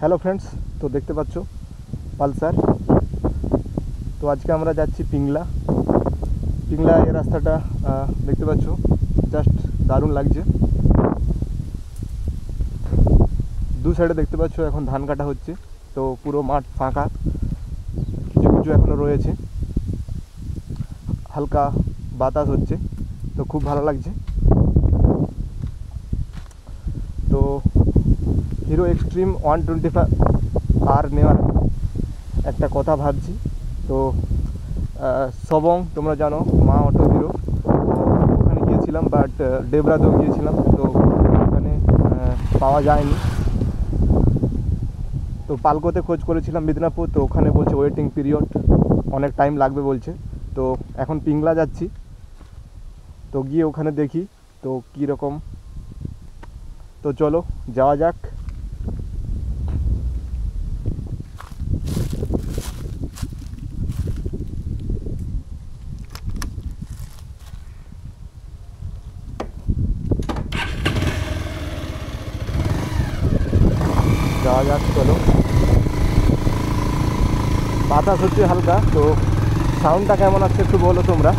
Hello friends, তো দেখতে পাচ্ছ পালসার। তো আজকে আমরা যাচ্ছি পিংলা। এই রাস্তাটা দেখতে পাচ্ছ, জাস্ট দারুণ লাগছে। দু সাইডে দেখতে পাচ্ছ এখন ধান কাটা হচ্ছে, তো পুরো মাঠ ফাঁকা, কিছু কিছু এখনও রয়েছে। হালকা বাতাস হচ্ছে, তো খুব ভালো লাগছে। তো হিরো এক্সট্রিম 125R নেওয়ার একটা কথা ভাবছি। তো সবং তোমরা জানো, মা অটো হিরো, ওখানে গিয়েছিলাম, বাট ডেবরাতেও গিয়েছিলাম, তো ওখানে পাওয়া যায়নি। তো পালকোতে খোঁজ করেছিলাম মিদনাপুর, তো ওখানে বলছে ওয়েটিং পিরিয়ড, অনেক টাইম লাগবে বলছে। তো এখন পিংলা যাচ্ছি, তো গিয়ে ওখানে দেখি তো কীরকম। তো চলো যাওয়া যাক। চলো। বাতাস হচ্ছে হালকা, তো সাউন্ডটা কেমন আছে একটু বলো তোমরা।